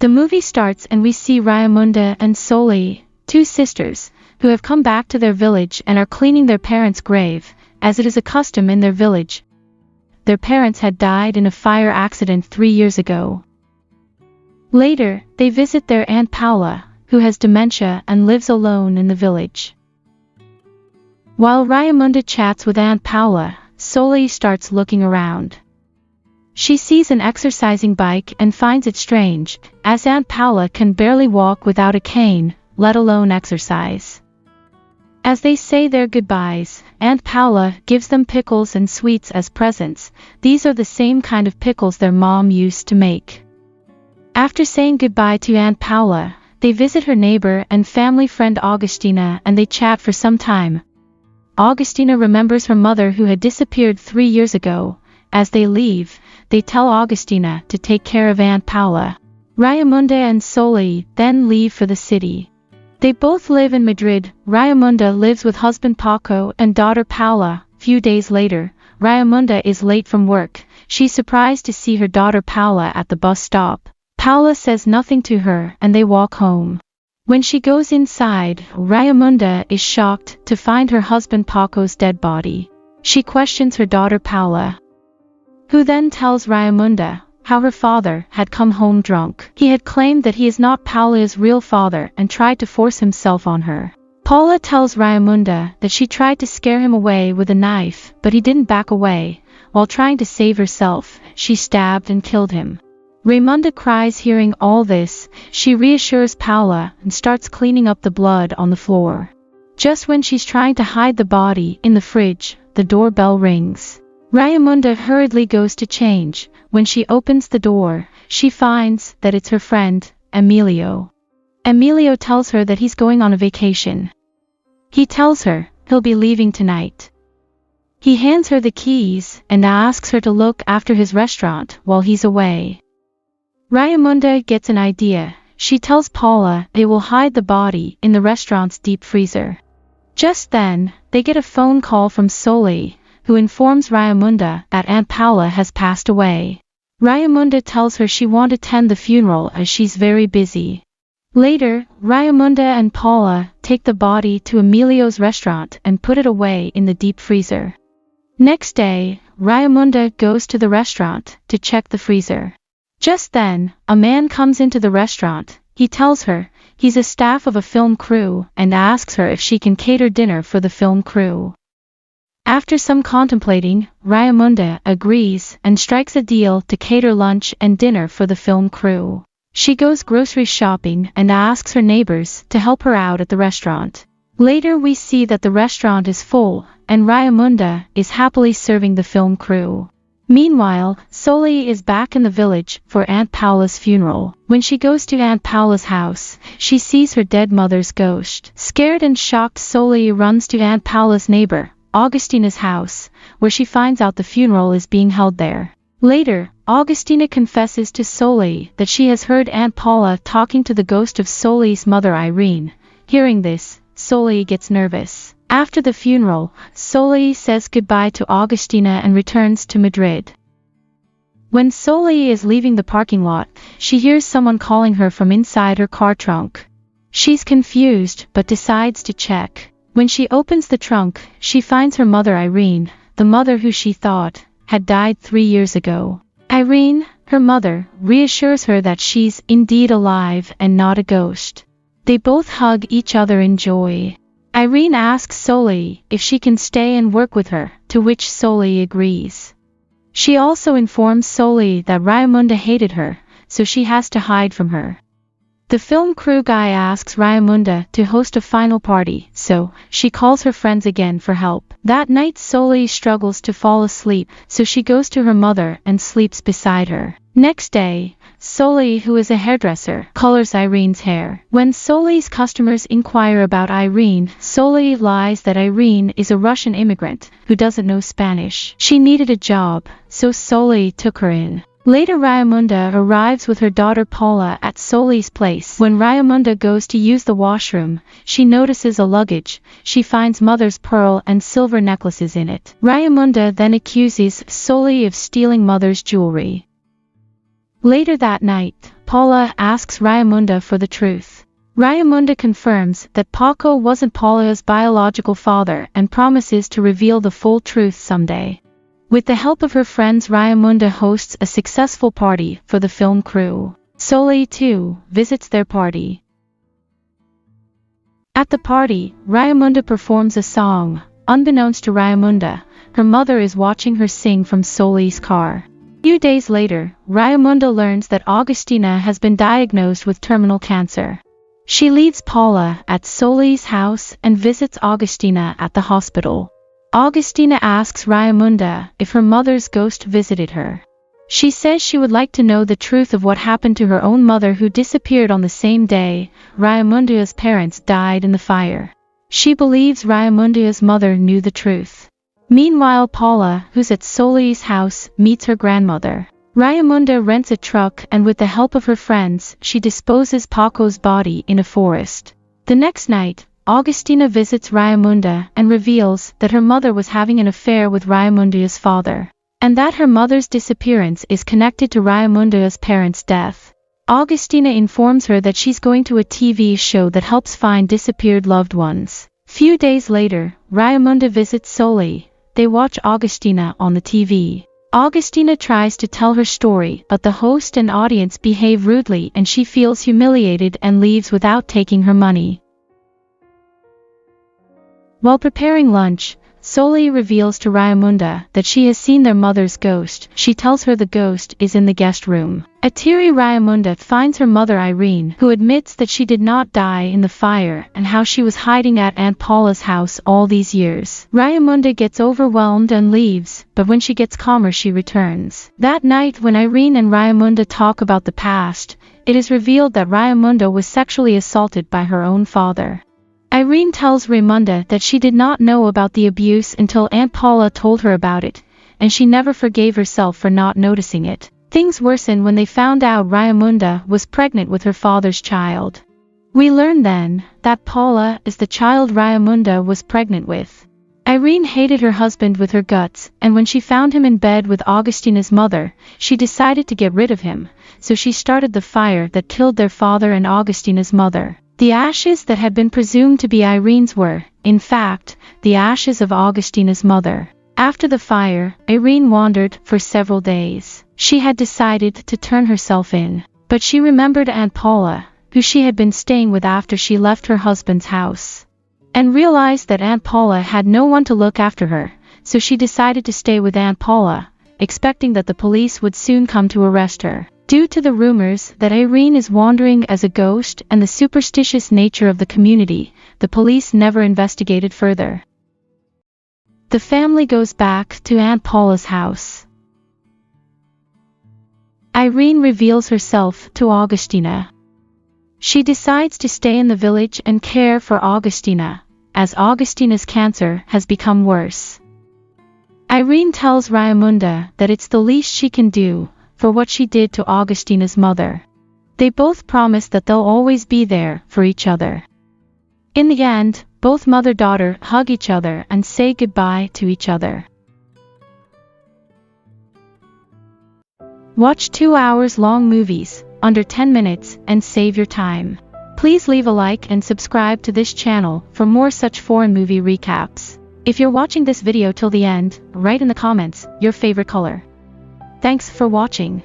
The movie starts and we see Raimunda and Soli, two sisters, who have come back to their village and are cleaning their parents' grave, as it is a custom in their village. Their parents had died in a fire accident 3 years ago. Later, they visit their Aunt Paula, who has dementia and lives alone in the village. While Raimunda chats with Aunt Paula, Soli starts looking around. She sees an exercising bike and finds it strange, as Aunt Paula can barely walk without a cane, let alone exercise. As they say their goodbyes, Aunt Paula gives them pickles and sweets as presents. These are the same kind of pickles their mom used to make. After saying goodbye to Aunt Paula, they visit her neighbor and family friend Augustina and they chat for some time. Augustina remembers her mother who had disappeared 3 years ago. As they leave, they tell Augustina to take care of Aunt Paula. Raimunda and Soli then leave for the city. They both live in Madrid. Raimunda lives with husband Paco and daughter Paula. Few days later, Raimunda is late from work. She's surprised to see her daughter Paula at the bus stop. Paula says nothing to her and they walk home. When she goes inside, Raimunda is shocked to find her husband Paco's dead body. She questions her daughter Paula, who then tells Raimunda how her father had come home drunk. He had claimed that he is not Paula's real father and tried to force himself on her. Paula tells Raimunda that she tried to scare him away with a knife, but he didn't back away. While trying to save herself, she stabbed and killed him. Raimunda cries hearing all this. She reassures Paula and starts cleaning up the blood on the floor. Just when she's trying to hide the body in the fridge, the doorbell rings. Raimunda hurriedly goes to change. When she opens the door, she finds that it's her friend, Emilio. Emilio tells her that he's going on a vacation. He tells her he'll be leaving tonight. He hands her the keys and asks her to look after his restaurant while he's away. Raimunda gets an idea. She tells Paula they will hide the body in the restaurant's deep freezer. Just then, they get a phone call from Soli, who informs Raimunda that Aunt Paula has passed away. Raimunda tells her she won't attend the funeral as she's very busy. Later, Raimunda and Paula take the body to Emilio's restaurant and put it away in the deep freezer. Next day, Raimunda goes to the restaurant to check the freezer. Just then, a man comes into the restaurant. He tells her he's a staff of a film crew and asks her if she can cater dinner for the film crew. After some contemplating, Raimunda agrees and strikes a deal to cater lunch and dinner for the film crew. She goes grocery shopping and asks her neighbors to help her out at the restaurant. Later we see that the restaurant is full, and Raimunda is happily serving the film crew. Meanwhile, Soli is back in the village for Aunt Paula's funeral. When she goes to Aunt Paula's house, she sees her dead mother's ghost. Scared and shocked, Soli runs to Aunt Paula's neighbor, Augustina's house, where she finds out the funeral is being held there. Later, Augustina confesses to Soli that she has heard Aunt Paula talking to the ghost of Soli's mother Irene. Hearing this, Soli gets nervous. After the funeral, Soli says goodbye to Augustina and returns to Madrid. When Soli is leaving the parking lot, she hears someone calling her from inside her car trunk. She's confused but decides to check. When she opens the trunk, she finds her mother Irene, the mother who she thought had died 3 years ago. Irene, her mother, reassures her that she's indeed alive and not a ghost. They both hug each other in joy. Irene asks Soli if she can stay and work with her, to which Soli agrees. She also informs Soli that Raimunda hated her, so she has to hide from her. The film crew guy asks Raimunda to host a final party, so she calls her friends again for help. That night Soli struggles to fall asleep, so she goes to her mother and sleeps beside her. Next day, Soli, who is a hairdresser, colors Irene's hair. When Soli's customers inquire about Irene, Soli lies that Irene is a Russian immigrant who doesn't know Spanish. She needed a job, so Soli took her in. Later Raimunda arrives with her daughter Paula at Soli's place. When Raimunda goes to use the washroom, she notices a luggage. She finds mother's pearl and silver necklaces in it. Raimunda then accuses Soli of stealing mother's jewelry. Later that night, Paula asks Raimunda for the truth. Raimunda confirms that Paco wasn't Paula's biological father and promises to reveal the full truth someday. With the help of her friends, Raimunda hosts a successful party for the film crew. Soli, too, visits their party. At the party, Raimunda performs a song. Unbeknownst to Raimunda, her mother is watching her sing from Soli's car. A few days later, Raimunda learns that Augustina has been diagnosed with terminal cancer. She leaves Paula at Soli's house and visits Augustina at the hospital. Augustina asks Raimunda if her mother's ghost visited her. She says she would like to know the truth of what happened to her own mother, who disappeared on the same day Raimunda's parents died in the fire. She believes Raimunda's mother knew the truth. Meanwhile, Paula, who's at Soli's house, meets her grandmother. Raimunda rents a truck and with the help of her friends, she disposes Paco's body in a forest. The next night, Augustina visits Raimunda and reveals that her mother was having an affair with Raimunda's father, and that her mother's disappearance is connected to Raimunda's parents' death. Augustina informs her that she's going to a TV show that helps find disappeared loved ones. Few days later, Raimunda visits Soli. They watch Augustina on the TV. Augustina tries to tell her story, but the host and audience behave rudely and she feels humiliated and leaves without taking her money. While preparing lunch, Soli reveals to Raimunda that she has seen their mother's ghost. She tells her the ghost is in the guest room. A teary Raimunda finds her mother Irene, who admits that she did not die in the fire and how she was hiding at Aunt Paula's house all these years. Raimunda gets overwhelmed and leaves, but when she gets calmer she returns. That night, when Irene and Raimunda talk about the past, it is revealed that Raimunda was sexually assaulted by her own father. Irene tells Raimunda that she did not know about the abuse until Aunt Paula told her about it, and she never forgave herself for not noticing it. Things worsen when they found out Raimunda was pregnant with her father's child. We learn then that Paula is the child Raimunda was pregnant with. Irene hated her husband with her guts, and when she found him in bed with Augustina's mother, she decided to get rid of him, so she started the fire that killed their father and Augustina's mother. The ashes that had been presumed to be Irene's were, in fact, the ashes of Augustina's mother. After the fire, Irene wandered for several days. She had decided to turn herself in, but she remembered Aunt Paula, who she had been staying with after she left her husband's house, and realized that Aunt Paula had no one to look after her, so she decided to stay with Aunt Paula, expecting that the police would soon come to arrest her. Due to the rumors that Irene is wandering as a ghost and the superstitious nature of the community, the police never investigated further. The family goes back to Aunt Paula's house. Irene reveals herself to Augustina. She decides to stay in the village and care for Augustina, as Augustina's cancer has become worse. Irene tells Raimunda that it's the least she can do for what she did to Augustina's mother. They both promise that they'll always be there for each other. In the end, both mother-daughter hug each other and say goodbye to each other. Watch 2-hour-long movies, under 10 minutes, and save your time. Please leave a like and subscribe to this channel for more such foreign movie recaps. If you're watching this video till the end, write in the comments your favorite color. Thanks for watching.